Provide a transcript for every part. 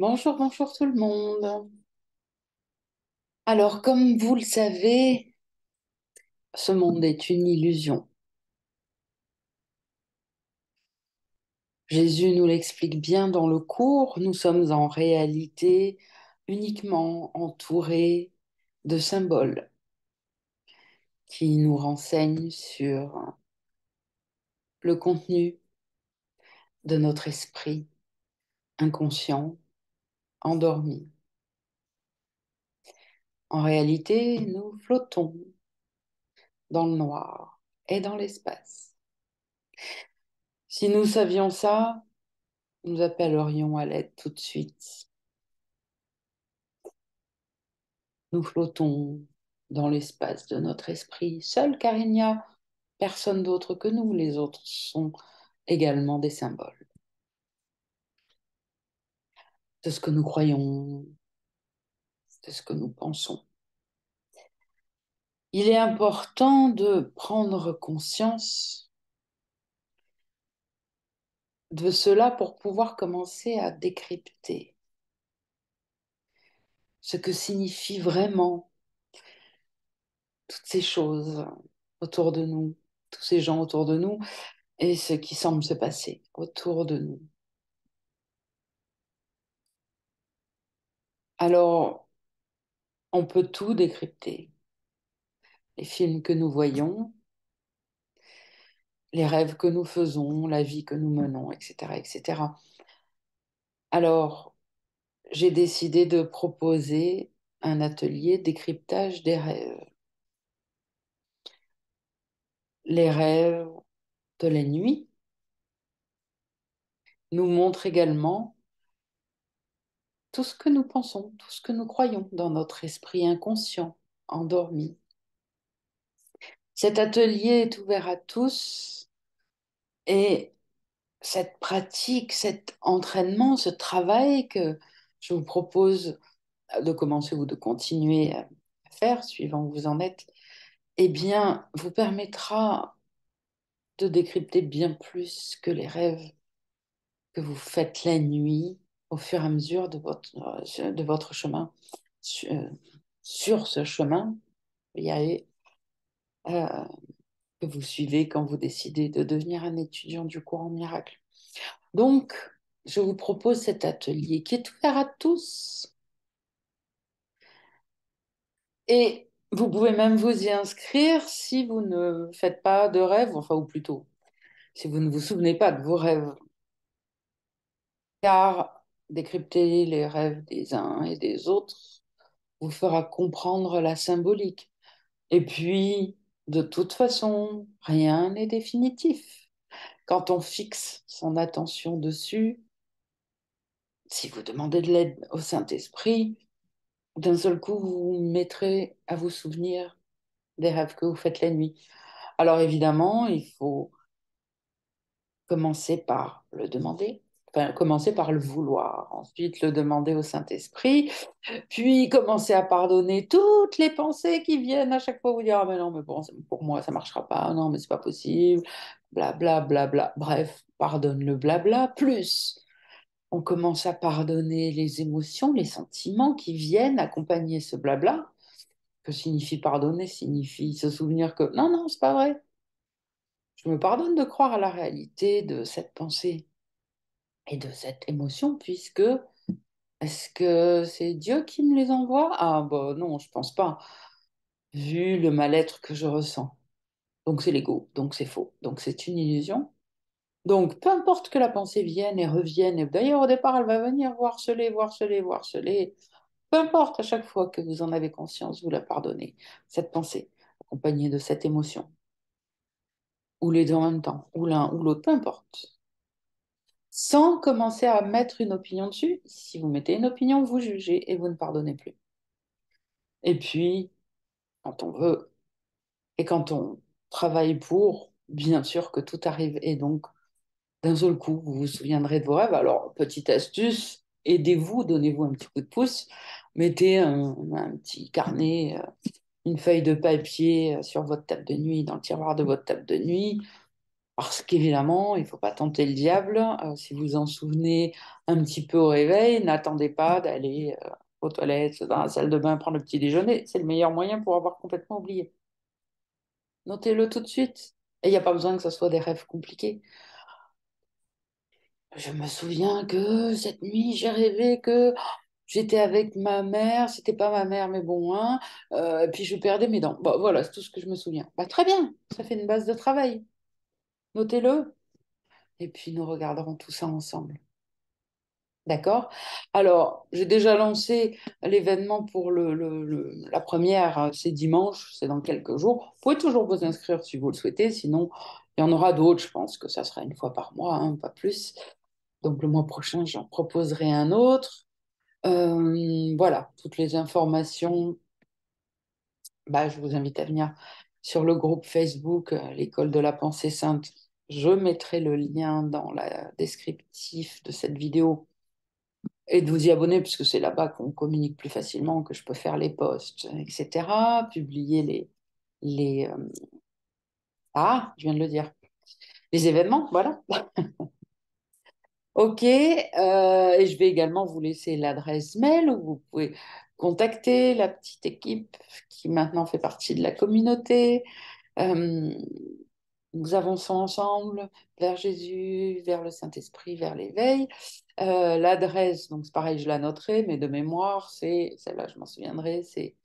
Bonjour, bonjour tout le monde. Alors, comme vous le savez, ce monde est une illusion. Jésus nous l'explique bien dans le cours, nous sommes en réalité uniquement entourés de symboles qui nous renseignent sur le contenu de notre esprit inconscient, endormi. En réalité, nous flottons dans le noir et dans l'espace. Si nous savions ça, nous appellerions à l'aide tout de suite. Nous flottons dans l'espace de notre esprit seul car il n'y a personne d'autre que nous. Les autres sont également des symboles de ce que nous croyons, de ce que nous pensons. Il est important de prendre conscience de cela pour pouvoir commencer à décrypter ce que signifient vraiment toutes ces choses autour de nous, tous ces gens autour de nous et ce qui semble se passer autour de nous. Alors, on peut tout décrypter. Les films que nous voyons, les rêves que nous faisons, la vie que nous menons, etc., etc. Alors, j'ai décidé de proposer un atelier décryptage des rêves. Les rêves de la nuit nous montrent également tout ce que nous pensons, tout ce que nous croyons dans notre esprit inconscient, endormi. Cet atelier est ouvert à tous et cette pratique, cet entraînement, ce travail que je vous propose de commencer ou de continuer à faire, suivant où vous en êtes, eh bien, vous permettra de décrypter bien plus que les rêves que vous faites la nuit au fur et à mesure de votre chemin sur, sur ce chemin, il y a, que vous suivez quand vous décidez de devenir un étudiant du courant miracle. Donc, je vous propose cet atelier qui est ouvert à tous. Et vous pouvez même vous y inscrire si vous ne faites pas de rêves, enfin, ou plutôt, si vous ne vous souvenez pas de vos rêves. Car décrypter les rêves des uns et des autres vous fera comprendre la symbolique. Et puis, de toute façon, rien n'est définitif. Quand on fixe son attention dessus, si vous demandez de l'aide au Saint-Esprit, d'un seul coup, vous vous mettrez à vous souvenir des rêves que vous faites la nuit. Alors évidemment, il faut commencer par le demander, enfin commencer par le vouloir, ensuite le demander au Saint-Esprit, puis commencer à pardonner toutes les pensées qui viennent à chaque fois vous dire ah mais non mais bon pour moi ça marchera pas, non mais c'est pas possible, bla bla bla bla. Bref, pardonne le blabla. Plus on commence à pardonner les émotions, les sentiments qui viennent accompagner ce blabla. Que signifie pardonner? Signifie se souvenir que non, non, c'est pas vrai. Je me pardonne de croire à la réalité de cette pensée et de cette émotion, puisque est-ce que c'est Dieu qui me les envoie? Ah, bah non, je pense pas, vu le mal-être que je ressens. Donc c'est l'ego, donc c'est faux, donc c'est une illusion. Donc peu importe que la pensée vienne et revienne, et d'ailleurs au départ elle va venir vous harceler, vous harceler, vous harceler. Peu importe, à chaque fois que vous en avez conscience, vous la pardonnez, cette pensée, accompagnée de cette émotion, ou les deux en même temps, ou l'un ou l'autre, peu importe. Sans commencer à mettre une opinion dessus. Si vous mettez une opinion, vous jugez et vous ne pardonnez plus. Et puis, quand on veut et quand on travaille pour, bien sûr que tout arrive. Et donc, d'un seul coup, vous vous souviendrez de vos rêves. Alors, petite astuce, aidez-vous, donnez-vous un petit coup de pouce. Mettez un petit carnet, une feuille de papier sur votre table de nuit, dans le tiroir de votre table de nuit. Parce qu'évidemment, il ne faut pas tenter le diable. Si vous vous en souvenez un petit peu au réveil, n'attendez pas d'aller aux toilettes, dans la salle de bain, prendre le petit déjeuner. C'est le meilleur moyen pour avoir complètement oublié. Notez-le tout de suite. Et il n'y a pas besoin que ce soit des rêves compliqués. Je me souviens que cette nuit, j'ai rêvé que j'étais avec ma mère. C'était pas ma mère, mais bon, hein. Et puis je perdais mes dents. Bon, voilà, c'est tout ce que je me souviens. Bah, très bien, ça fait une base de travail. Notez-le. Et puis nous regarderons tout ça ensemble. D'accord? Alors, j'ai déjà lancé l'événement pour la première, c'est dimanche, c'est dans quelques jours. Vous pouvez toujours vous inscrire si vous le souhaitez, sinon il y en aura d'autres, je pense que ça sera une fois par mois, hein, pas plus. Donc le mois prochain, j'en proposerai un autre. Voilà, toutes les informations, bah, je vous invite à venir sur le groupe Facebook, l'École de la Pensée Sainte. Je mettrai le lien dans la descriptif de cette vidéo et de vous y abonner, puisque c'est là-bas qu'on communique plus facilement, que je peux faire les posts, etc., publier les ah, je viens de le dire, les événements, voilà. OK, et je vais également vous laisser l'adresse mail où vous pouvez contacter la petite équipe qui maintenant fait partie de la communauté. Euh, Nous avançons ensemble vers Jésus, vers le Saint-Esprit, vers l'éveil. L'adresse, donc c'est pareil, je la noterai, mais de mémoire, c'est, celle-là, je m'en souviendrai, c'est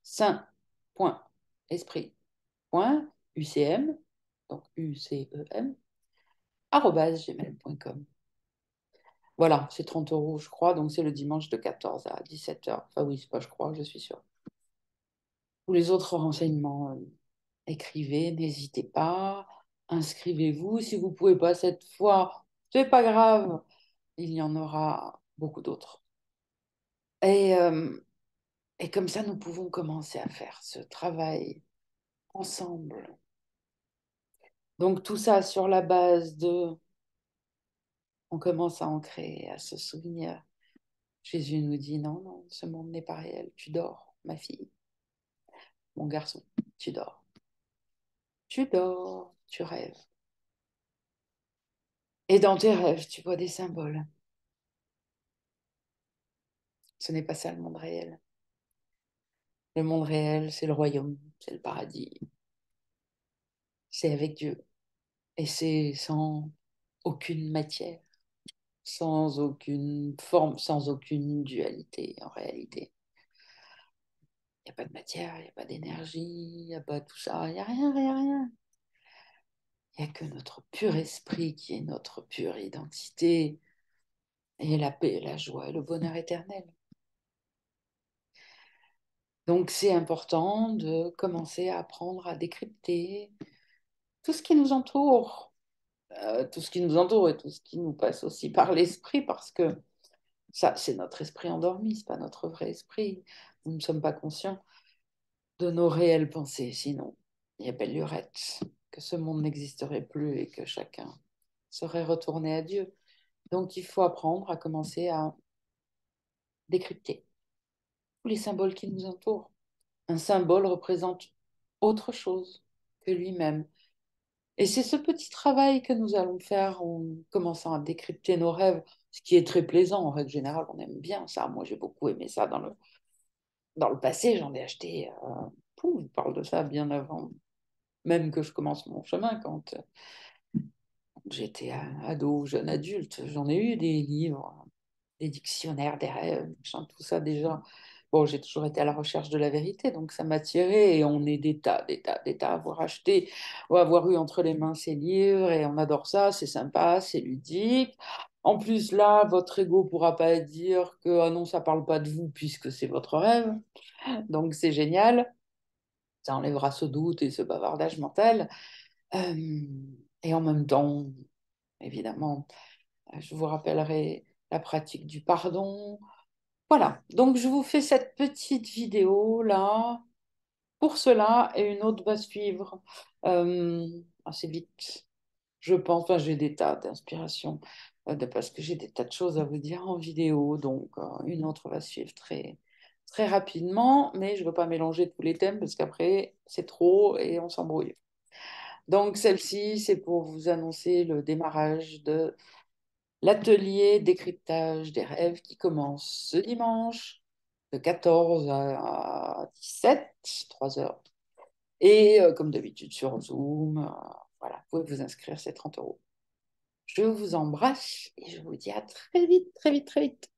saint.esprit.ucm, donc UCEM, arobase gmail.com. Voilà, c'est 30 € je crois, donc c'est le dimanche de 14 à 17 h. Enfin oui, c'est pas je crois, je suis sûre. Tous les autres renseignements, écrivez, n'hésitez pas, inscrivez-vous. Si vous ne pouvez pas cette fois, c'est pas grave, il y en aura beaucoup d'autres. Et, euh, et comme ça, nous pouvons commencer à faire ce travail ensemble. Donc tout ça sur la base de, on commence à ancrer, à se souvenir. Jésus nous dit, non, non, ce monde n'est pas réel. Tu dors, ma fille, mon garçon, tu dors. Tu dors, tu rêves. Et dans tes rêves, tu vois des symboles. Ce n'est pas ça le monde réel. Le monde réel, c'est le royaume, c'est le paradis. C'est avec Dieu. Et c'est sans aucune matière, sans aucune forme, sans aucune dualité en réalité. Il n'y a pas de matière, il n'y a pas d'énergie, il n'y a pas tout ça, il n'y a rien, rien, rien. Il n'y a que notre pur esprit qui est notre pure identité et la paix, la joie et le bonheur éternel. Donc c'est important de commencer à apprendre à décrypter tout ce qui nous entoure, tout ce qui nous entoure et tout ce qui nous passe aussi par l'esprit, parce que ça, c'est notre esprit endormi, c'est pas notre vrai esprit. Nous ne sommes pas conscients de nos réelles pensées, sinon il y a belle lurette que ce monde n'existerait plus et que chacun serait retourné à Dieu. Donc il faut apprendre à commencer à décrypter tous les symboles qui nous entourent. Un symbole représente autre chose que lui-même. Et c'est ce petit travail que nous allons faire en commençant à décrypter nos rêves, ce qui est très plaisant en règle générale. On aime bien ça. Moi, j'ai beaucoup aimé ça dans le passé. J'en ai acheté, je parle de ça bien avant même que je commence mon chemin, quand j'étais ado, jeune adulte. J'en ai eu des livres, des dictionnaires, des rêves, machin, tout ça déjà. Bon, j'ai toujours été à la recherche de la vérité, donc ça m'a tiré et on est des tas à avoir acheté ou à avoir eu entre les mains ces livres et on adore ça, c'est sympa, c'est ludique. En plus, là, votre ego pourra pas dire que ah non, ça parle pas de vous puisque c'est votre rêve, donc c'est génial. Ça enlèvera ce doute et ce bavardage mental. Euh, et en même temps, évidemment, je vous rappellerai la pratique du pardon. Voilà, donc je vous fais cette petite vidéo là pour cela et une autre va suivre assez vite. Je pense, enfin, j'ai des tas d'inspirations parce que j'ai des tas de choses à vous dire en vidéo, donc une autre va suivre très, très rapidement, mais je ne veux pas mélanger tous les thèmes parce qu'après c'est trop et on s'embrouille. Donc, celle-ci, c'est pour vous annoncer le démarrage de l'atelier décryptage des rêves qui commence ce dimanche de 14 à 17, 3 heures. Et comme d'habitude sur Zoom, voilà, vous pouvez vous inscrire, c'est 30 euros. Je vous embrasse et je vous dis à très vite, très vite, très vite.